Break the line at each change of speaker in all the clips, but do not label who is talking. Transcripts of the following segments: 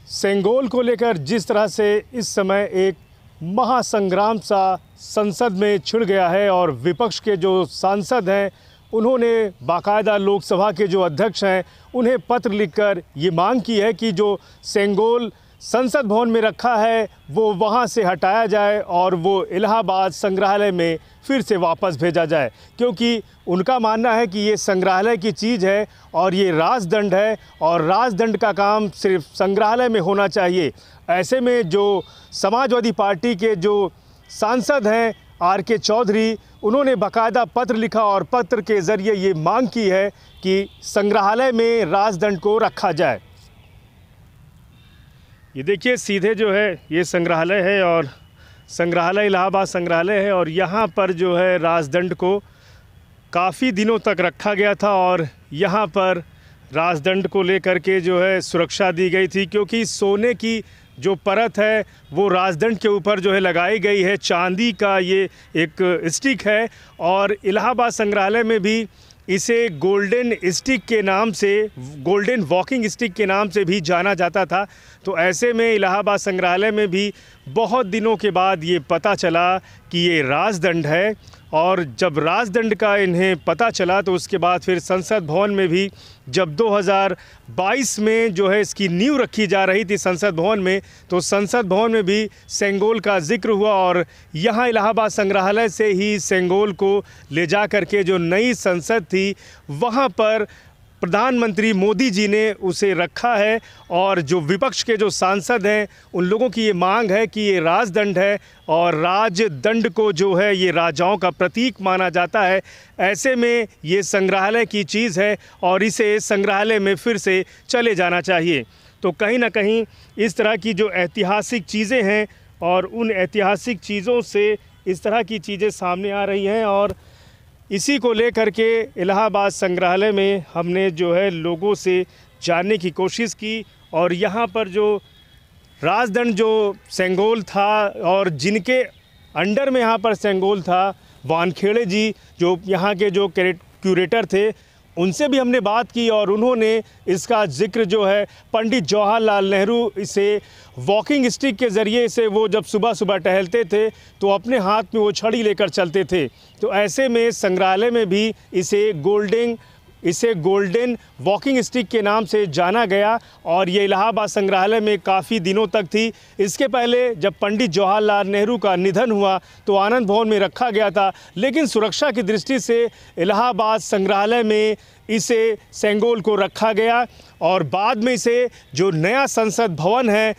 सेंगोल को लेकर जिस तरह से इस समय एक महासंग्राम सा संसद में छिड़ गया है और विपक्ष के जो सांसद हैं उन्होंने बाकायदा लोकसभा के जो अध्यक्ष हैं उन्हें पत्र लिखकर ये मांग की है कि जो सेंगोल संसद भवन में रखा है वो वहाँ से हटाया जाए और वो इलाहाबाद संग्रहालय में फिर से वापस भेजा जाए, क्योंकि उनका मानना है कि ये संग्रहालय की चीज़ है और ये राजदंड है और राजदंड का काम सिर्फ संग्रहालय में होना चाहिए। ऐसे में जो समाजवादी पार्टी के जो सांसद हैं आर.के. चौधरी, उन्होंने बाकायदा पत्र लिखा और पत्र के ज़रिए ये मांग की है कि संग्रहालय में राजदंड को रखा जाए। ये देखिए सीधे जो है ये संग्रहालय है और संग्रहालय इलाहाबाद संग्रहालय है और यहाँ पर जो है राजदंड को काफ़ी दिनों तक रखा गया था और यहाँ पर राजदंड को लेकर के जो है सुरक्षा दी गई थी, क्योंकि सोने की जो परत है वो राजदंड के ऊपर जो है लगाई गई है। चांदी का ये एक स्टिक है और इलाहाबाद संग्रहालय में भी इसे गोल्डन स्टिक के नाम से, गोल्डन वॉकिंग स्टिक के नाम से भी जाना जाता था। तो ऐसे में इलाहाबाद संग्रहालय में भी बहुत दिनों के बाद ये पता चला कि ये राजदंड है और जब राजदंड का इन्हें पता चला तो उसके बाद फिर संसद भवन में भी जब 2022 में जो है इसकी नींव रखी जा रही थी संसद भवन में, तो संसद भवन में भी सेंगोल का जिक्र हुआ और यहाँ इलाहाबाद संग्रहालय से ही सेंगोल को ले जा कर के जो नई संसद थी वहाँ पर प्रधानमंत्री मोदी जी ने उसे रखा है। और जो विपक्ष के जो सांसद हैं उन लोगों की ये मांग है कि ये राजदंड है और राजदंड को जो है ये राजाओं का प्रतीक माना जाता है। ऐसे में ये संग्रहालय की चीज़ है और इसे संग्रहालय में फिर से चले जाना चाहिए। तो कहीं ना कहीं इस तरह की जो ऐतिहासिक चीज़ें हैं और उन ऐतिहासिक चीज़ों से इस तरह की चीज़ें सामने आ रही हैं और इसी को लेकर के इलाहाबाद संग्रहालय में हमने जो है लोगों से जानने की कोशिश की और यहाँ पर जो राजदंड जो सेंगोल था और जिनके अंडर में यहाँ पर सेंगोल था, वानखेड़े जी जो यहाँ के जो क्यूरेटर थे, उनसे भी हमने बात की और उन्होंने इसका जिक्र जो है पंडित जवाहरलाल नेहरू इसे वॉकिंग स्टिक के ज़रिए से वो जब सुबह सुबह टहलते थे तो अपने हाथ में वो छड़ी लेकर चलते थे। तो ऐसे में संग्रहालय में भी इसे गोल्डन वॉकिंग स्टिक के नाम से जाना गया और ये इलाहाबाद संग्रहालय में काफ़ी दिनों तक थी। इसके पहले जब पंडित जवाहरलाल नेहरू का निधन हुआ तो आनंद भवन में रखा गया था, लेकिन सुरक्षा की दृष्टि से इलाहाबाद संग्रहालय में इसे सेंगोल को रखा गया और बाद में इसे जो नया संसद भवन है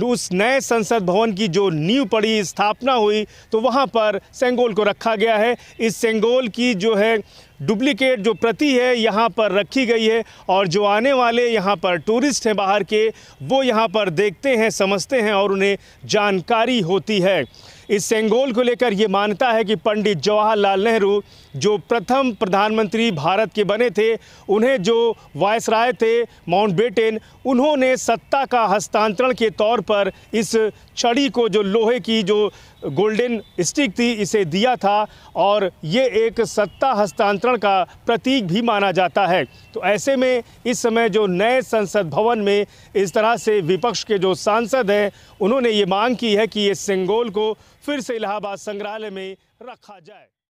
उस नए संसद भवन की जो नींव पड़ी, स्थापना हुई, तो वहाँ पर सेंगोल को रखा गया है। इस सेंगोल की जो है डुप्लीकेट जो प्रति है यहाँ पर रखी गई है और जो आने वाले यहाँ पर टूरिस्ट हैं बाहर के, वो यहाँ पर देखते हैं, समझते हैं और उन्हें जानकारी होती है। इस सेंगोल को लेकर ये मान्यता है कि पंडित जवाहरलाल नेहरू जो प्रथम प्रधानमंत्री भारत के बने थे, उन्हें जो वायसराय थे माउंटबेटन, उन्होंने सत्ता का हस्तांतरण के तौर पर इस छड़ी को, जो लोहे की जो गोल्डन स्टिक थी, इसे दिया था और ये एक सत्ता हस्तांतरण का प्रतीक भी माना जाता है। तो ऐसे में इस समय जो नए संसद भवन में इस तरह से विपक्ष के जो सांसद हैं उन्होंने ये मांग की है कि ये सेंगोल को फिर से इलाहाबाद संग्रहालय में रखा जाए।